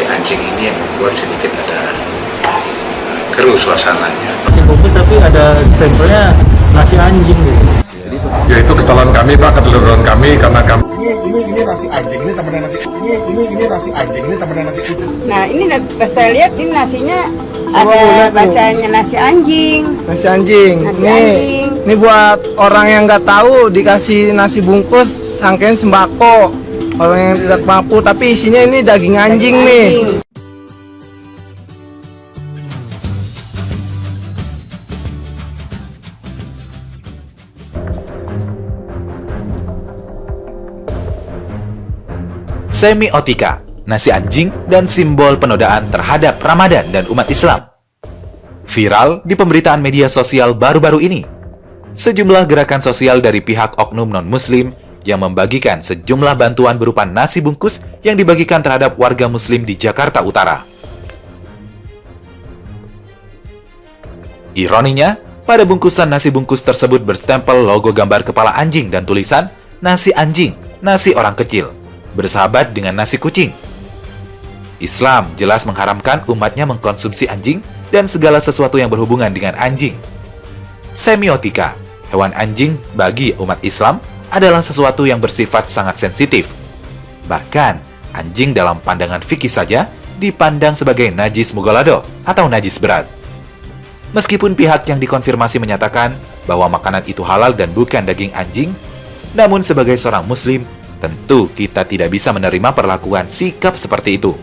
anjing ini yang membuat sedikit ada keruh suasananya. Nasi bungkus tapi ada stempelnya nasi anjing gitu. Ya itu kesalahan kami Pak, keteledoran kami karena kami ini nasi anjing, ini temennya nasi ini nasi anjing, ini temennya nasi kucing. Nah ini saya lihat ini nasinya ada bacanya nasi anjing. Nasi anjing. Nasi Nih, anjing. ini buat orang yang nggak tahu dikasih nasi bungkus sangkain sembako. Orang yang tidak mampu tapi isinya ini daging anjing nih. Semiotika, nasi anjing dan simbol penodaan terhadap Ramadan dan umat Islam. Viral di pemberitaan media sosial baru-baru ini. Sejumlah gerakan sosial dari pihak oknum non-muslim yang membagikan sejumlah bantuan berupa nasi bungkus yang dibagikan terhadap warga muslim di Jakarta Utara. Ironinya, pada bungkusan nasi bungkus tersebut berstempel logo gambar kepala anjing dan tulisan nasi anjing, nasi orang kecil, bersahabat dengan nasi kucing. Islam jelas mengharamkan umatnya mengkonsumsi anjing dan segala sesuatu yang berhubungan dengan anjing. Semiotika, hewan anjing bagi umat Islam adalah sesuatu yang bersifat sangat sensitif. Bahkan, anjing dalam pandangan fikih saja dipandang sebagai najis mughalladho atau najis berat. Meskipun pihak yang dikonfirmasi menyatakan bahwa makanan itu halal dan bukan daging anjing, namun sebagai seorang muslim, tentu kita tidak bisa menerima perlakuan sikap seperti itu.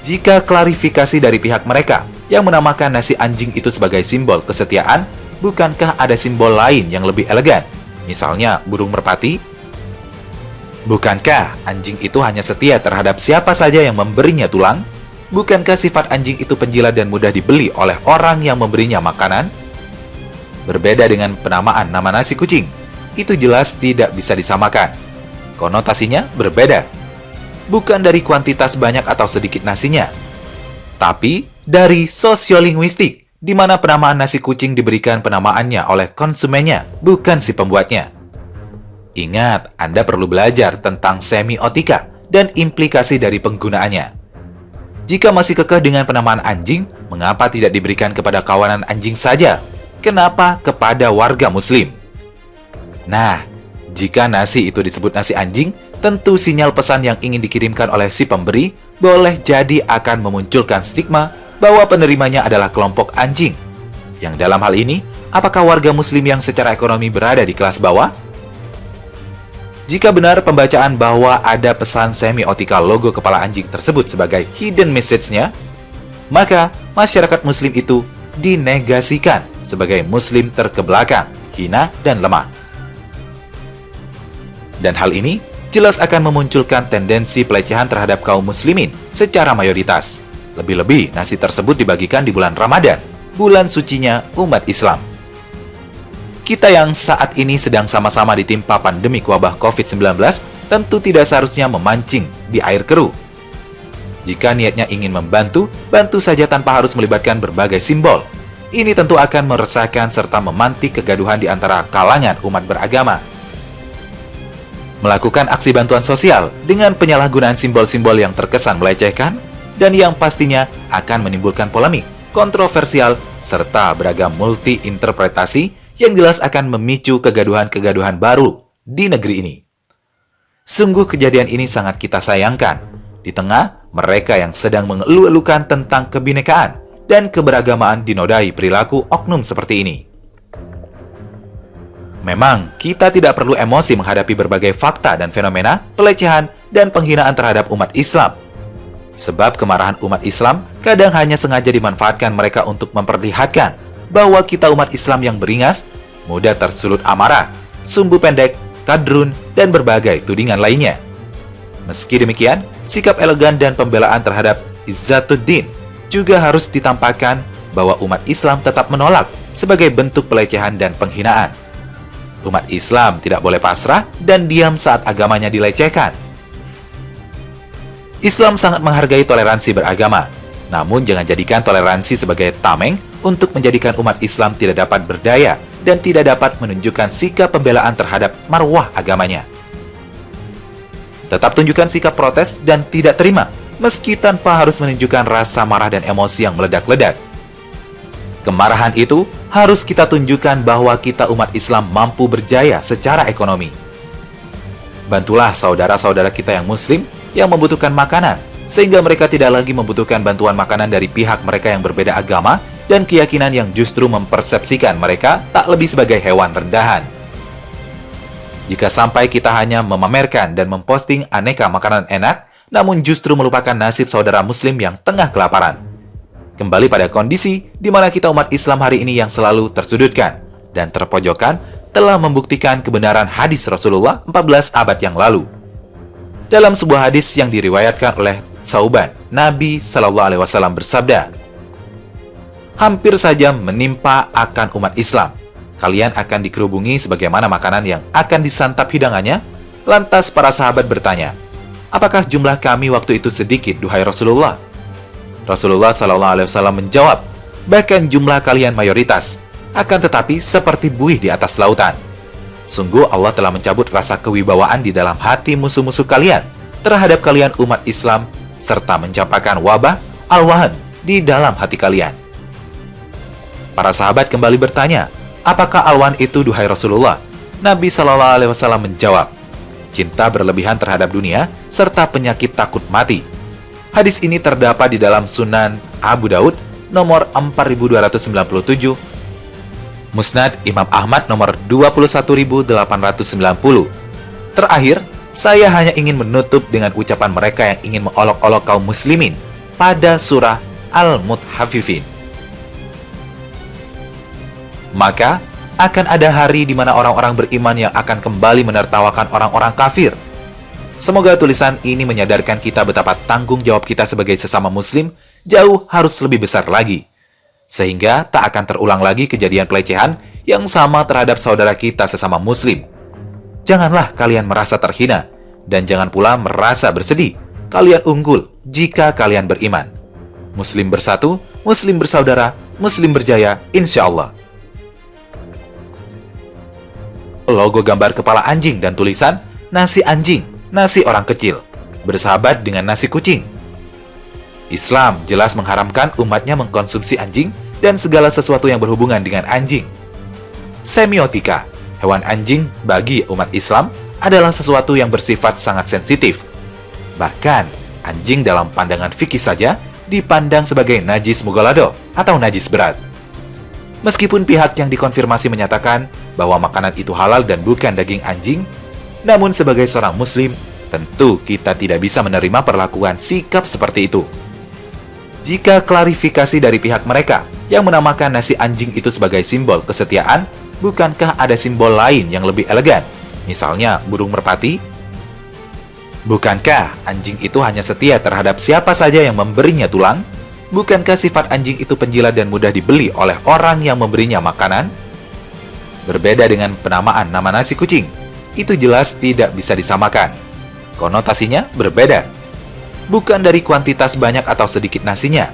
Jika klarifikasi dari pihak mereka yang menamakan nasi anjing itu sebagai simbol kesetiaan, bukankah ada simbol lain yang lebih elegan? Misalnya burung merpati? Bukankah anjing itu hanya setia terhadap siapa saja yang memberinya tulang? Bukankah sifat anjing itu penjilat dan mudah dibeli oleh orang yang memberinya makanan? Berbeda dengan penamaan nama nasi kucing, itu jelas tidak bisa disamakan. Konotasinya berbeda. Bukan dari kuantitas banyak atau sedikit nasinya, tapi dari sosiolinguistik, di mana penamaan nasi kucing diberikan penamaannya oleh konsumennya, bukan si pembuatnya. Ingat, Anda perlu belajar tentang semiotika dan implikasi dari penggunaannya. Jika masih kekeh dengan penamaan anjing, mengapa tidak diberikan kepada kawanan anjing saja? Kenapa kepada warga muslim? Nah, jika nasi itu disebut nasi anjing, tentu sinyal pesan yang ingin dikirimkan oleh si pemberi boleh jadi akan memunculkan stigma bahwa penerimanya adalah kelompok anjing. Yang dalam hal ini, apakah warga muslim yang secara ekonomi berada di kelas bawah? Jika benar pembacaan bahwa ada pesan semiotika logo kepala anjing tersebut sebagai hidden message-nya, maka masyarakat muslim itu dinegasikan sebagai muslim terkebelakang, hina, dan lemah. Dan hal ini jelas akan memunculkan tendensi pelecehan terhadap kaum muslimin secara mayoritas. Lebih-lebih nasi tersebut dibagikan di bulan Ramadan, bulan sucinya umat Islam. Kita yang saat ini sedang sama-sama ditimpa pandemi wabah COVID-19 tentu tidak seharusnya memancing di air keruh. Jika niatnya ingin membantu, bantu saja tanpa harus melibatkan berbagai simbol. Ini tentu akan meresahkan serta memantik kegaduhan di antara kalangan umat beragama. Melakukan aksi bantuan sosial dengan penyalahgunaan simbol-simbol yang terkesan melecehkan dan yang pastinya akan menimbulkan polemik, kontroversial, serta beragam multi-interpretasi yang jelas akan memicu kegaduhan-kegaduhan baru di negeri ini. Sungguh kejadian ini sangat kita sayangkan di tengah mereka yang sedang mengeluh-elukan tentang kebinekaan dan keberagamaan dinodai perilaku oknum seperti ini. Memang, kita tidak perlu emosi menghadapi berbagai fakta dan fenomena pelecehan dan penghinaan terhadap umat Islam. Sebab kemarahan umat Islam kadang hanya sengaja dimanfaatkan mereka untuk memperlihatkan bahwa kita umat Islam yang beringas, mudah tersulut amarah, sumbu pendek, kadrun, dan berbagai tudingan lainnya. Meski demikian, sikap elegan dan pembelaan terhadap Izzatuddin juga harus ditampakkan bahwa umat Islam tetap menolak sebagai bentuk pelecehan dan penghinaan. Umat Islam tidak boleh pasrah dan diam saat agamanya dilecehkan. Islam sangat menghargai toleransi beragama, namun jangan jadikan toleransi sebagai tameng untuk menjadikan umat Islam tidak dapat berdaya dan tidak dapat menunjukkan sikap pembelaan terhadap marwah agamanya. Tetap tunjukkan sikap protes dan tidak terima meski tanpa harus menunjukkan rasa marah dan emosi yang meledak-ledak. Kemarahan itu harus kita tunjukkan bahwa kita umat Islam mampu berjaya secara ekonomi. Bantulah saudara-saudara kita yang muslim yang membutuhkan makanan, sehingga mereka tidak lagi membutuhkan bantuan makanan dari pihak mereka yang berbeda agama dan keyakinan yang justru mempersepsikan mereka tak lebih sebagai hewan rendahan. Jika sampai kita hanya memamerkan dan memposting aneka makanan enak, namun justru melupakan nasib saudara muslim yang tengah kelaparan. Kembali pada kondisi di mana kita umat Islam hari ini yang selalu tersudutkan dan terpojokkan telah membuktikan kebenaran hadis Rasulullah 14 abad yang lalu. Dalam sebuah hadis yang diriwayatkan oleh Sauban, Nabi SAW bersabda, "Hampir saja menimpa akan umat Islam. Kalian akan dikerubungi sebagaimana makanan yang akan disantap hidangannya." Lantas para sahabat bertanya, "Apakah jumlah kami waktu itu sedikit, duhai Rasulullah?" Rasulullah SAW menjawab, "Bahkan jumlah kalian mayoritas, akan tetapi seperti buih di atas lautan. Sungguh Allah telah mencabut rasa kewibawaan di dalam hati musuh-musuh kalian terhadap kalian umat Islam, serta mencampakkan wabah al-wahan di dalam hati kalian." Para sahabat kembali bertanya, "Apakah al-wahan itu, duhai Rasulullah?" Nabi SAW menjawab, "Cinta berlebihan terhadap dunia serta penyakit takut mati." Hadis ini terdapat di dalam Sunan Abu Daud nomor 4297, Musnad Imam Ahmad nomor 21890. Terakhir, saya hanya ingin menutup dengan ucapan mereka yang ingin mengolok-olok kaum muslimin pada surah Al-Mutaffifin. Maka akan ada hari di mana orang-orang beriman yang akan kembali menertawakan orang-orang kafir. Semoga tulisan ini menyadarkan kita betapa tanggung jawab kita sebagai sesama muslim jauh harus lebih besar lagi, sehingga tak akan terulang lagi kejadian pelecehan yang sama terhadap saudara kita sesama muslim. Janganlah kalian merasa terhina, dan jangan pula merasa bersedih. Kalian unggul jika kalian beriman. Muslim bersatu, muslim bersaudara, muslim berjaya, insya Allah. Logo gambar kepala anjing dan tulisan nasi anjing, nasi orang kecil, bersahabat dengan nasi kucing. Islam jelas mengharamkan umatnya mengkonsumsi anjing dan segala sesuatu yang berhubungan dengan anjing. Semiotika, hewan anjing bagi umat Islam adalah sesuatu yang bersifat sangat sensitif. Bahkan, anjing dalam pandangan fikih saja dipandang sebagai najis mughalladho atau najis berat. Meskipun pihak yang dikonfirmasi menyatakan bahwa makanan itu halal dan bukan daging anjing, namun sebagai seorang muslim, tentu kita tidak bisa menerima perlakuan sikap seperti itu. Jika klarifikasi dari pihak mereka yang menamakan nasi anjing itu sebagai simbol kesetiaan, bukankah ada simbol lain yang lebih elegan? Misalnya burung merpati? Bukankah anjing itu hanya setia terhadap siapa saja yang memberinya tulang? Bukankah sifat anjing itu penjilat dan mudah dibeli oleh orang yang memberinya makanan? Berbeda dengan penamaan nama nasi kucing, itu jelas tidak bisa disamakan. Konotasinya berbeda. Bukan dari kuantitas banyak atau sedikit nasinya,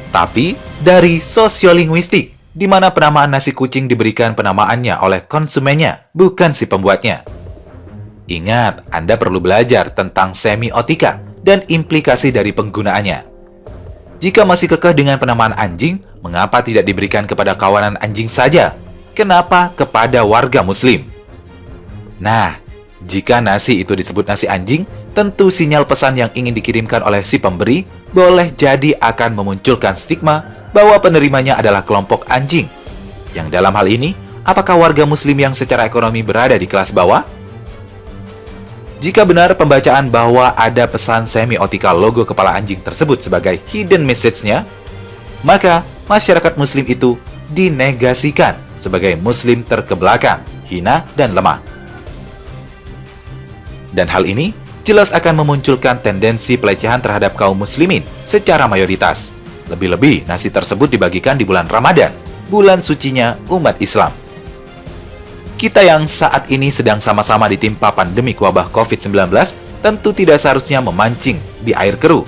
tapi dari sosiolinguistik, di mana penamaan nasi kucing diberikan penamaannya oleh konsumennya, bukan si pembuatnya. Ingat, Anda perlu belajar tentang semiotika dan implikasi dari penggunaannya. Jika masih kekeh dengan penamaan anjing, mengapa tidak diberikan kepada kawanan anjing saja? Kenapa kepada warga muslim? Nah, jika nasi itu disebut nasi anjing, tentu sinyal pesan yang ingin dikirimkan oleh si pemberi boleh jadi akan memunculkan stigma bahwa penerimanya adalah kelompok anjing. Yang dalam hal ini, apakah warga muslim yang secara ekonomi berada di kelas bawah? Jika benar pembacaan bahwa ada pesan semiotika logo kepala anjing tersebut sebagai hidden message-nya, maka masyarakat muslim itu dinegasikan sebagai muslim terkebelakang, hina, dan lemah. Dan hal ini jelas akan memunculkan tendensi pelecehan terhadap kaum muslimin secara mayoritas. Lebih-lebih nasi tersebut dibagikan di bulan Ramadan, bulan sucinya umat Islam. Kita yang saat ini sedang sama-sama ditimpa pandemi wabah COVID-19 tentu tidak seharusnya memancing di air keruh.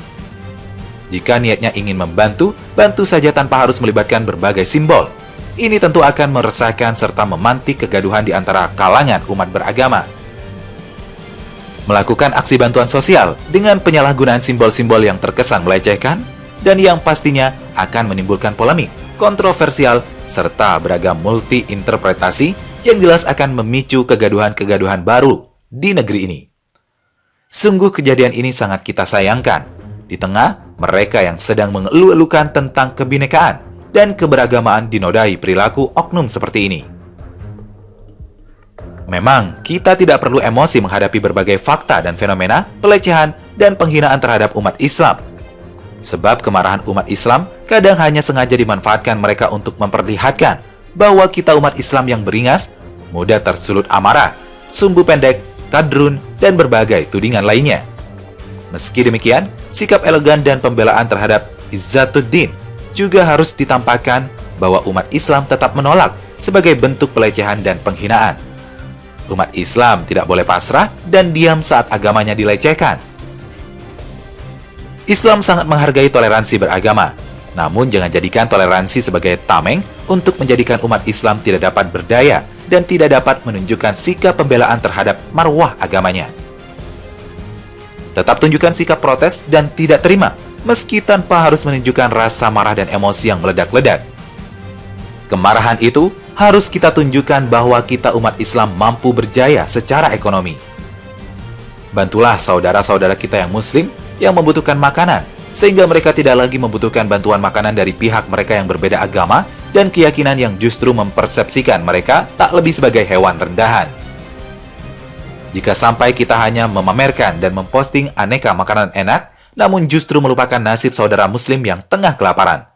Jika niatnya ingin membantu, bantu saja tanpa harus melibatkan berbagai simbol. Ini tentu akan meresahkan serta memantik kegaduhan di antara kalangan umat beragama. melakukan aksi bantuan sosial dengan penyalahgunaan simbol-simbol yang terkesan melecehkan dan yang pastinya akan menimbulkan polemik, kontroversial, serta beragam multi-interpretasi yang jelas akan memicu kegaduhan-kegaduhan baru di negeri ini. Sungguh kejadian ini sangat kita sayangkan di tengah mereka yang sedang mengeluh-elukan tentang kebinekaan dan keberagamaan dinodai perilaku oknum seperti ini. Memang, kita tidak perlu emosi menghadapi berbagai fakta dan fenomena pelecehan dan penghinaan terhadap umat Islam. Sebab kemarahan umat Islam kadang hanya sengaja dimanfaatkan mereka untuk memperlihatkan bahwa kita umat Islam yang beringas, mudah tersulut amarah, sumbu pendek, kadrun, dan berbagai tudingan lainnya. Meski demikian, sikap elegan dan pembelaan terhadap Izzatuddin juga harus ditampakkan bahwa umat Islam tetap menolak sebagai bentuk pelecehan dan penghinaan. Umat Islam tidak boleh pasrah dan diam saat agamanya dilecehkan. Islam sangat menghargai toleransi beragama, namun jangan jadikan toleransi sebagai tameng untuk menjadikan umat Islam tidak dapat berdaya dan tidak dapat menunjukkan sikap pembelaan terhadap marwah agamanya. Tetap tunjukkan sikap protes dan tidak terima, meski tanpa harus menunjukkan rasa marah dan emosi yang meledak-ledak. Kemarahan itu harus kita tunjukkan bahwa kita umat Islam mampu berjaya secara ekonomi. Bantulah saudara-saudara kita yang muslim yang membutuhkan makanan, sehingga mereka tidak lagi membutuhkan bantuan makanan dari pihak mereka yang berbeda agama dan keyakinan yang justru mempersepsikan mereka tak lebih sebagai hewan rendahan. Jika sampai kita hanya memamerkan dan memposting aneka makanan enak, namun justru melupakan nasib saudara muslim yang tengah kelaparan.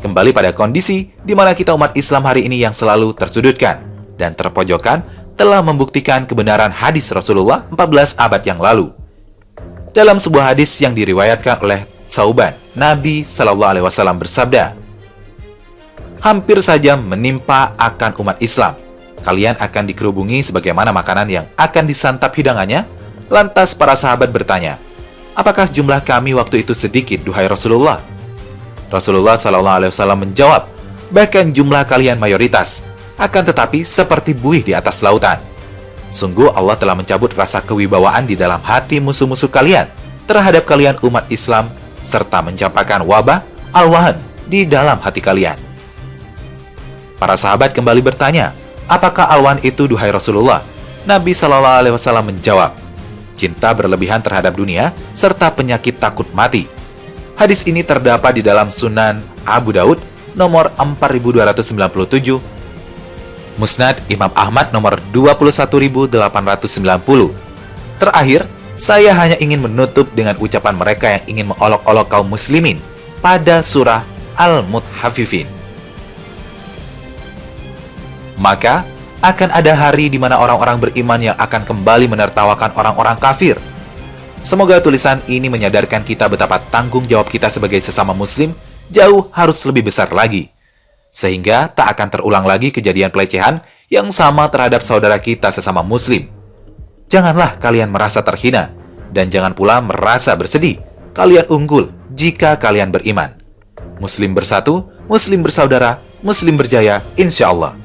Kembali pada kondisi di mana kita umat Islam hari ini yang selalu tersudutkan dan terpojokkan telah membuktikan kebenaran hadis Rasulullah 14 abad yang lalu. Dalam sebuah hadis yang diriwayatkan oleh Tsauban, Nabi SAW bersabda, "Hampir saja menimpa akan umat Islam. Kalian akan dikerubungi sebagaimana makanan yang akan disantap hidangannya." Lantas para sahabat bertanya, "Apakah jumlah kami waktu itu sedikit, duhai Rasulullah?" Rasulullah SAW menjawab, "Bahkan jumlah kalian mayoritas, akan tetapi seperti buih di atas lautan. Sungguh Allah telah mencabut rasa kewibawaan di dalam hati musuh-musuh kalian terhadap kalian umat Islam, serta mencampakkan wabah al-wahan di dalam hati kalian." Para sahabat kembali bertanya, "Apakah al-wahan itu, duhai Rasulullah?" Nabi SAW menjawab, "Cinta berlebihan terhadap dunia serta penyakit takut mati." Hadis ini terdapat di dalam Sunan Abu Daud nomor 4297, Musnad Imam Ahmad nomor 21890. Terakhir, saya hanya ingin menutup dengan ucapan mereka yang ingin mengolok-olok kaum muslimin pada surah Al-Mutaffifin. Maka akan ada hari di mana orang-orang beriman yang akan kembali menertawakan orang-orang kafir. Semoga tulisan ini menyadarkan kita betapa tanggung jawab kita sebagai sesama muslim jauh harus lebih besar lagi. Sehingga tak akan terulang lagi kejadian pelecehan yang sama terhadap saudara kita sesama muslim. Janganlah kalian merasa terhina, dan jangan pula merasa bersedih. Kalian unggul jika kalian beriman. Muslim bersatu, muslim bersaudara, muslim berjaya, insya Allah.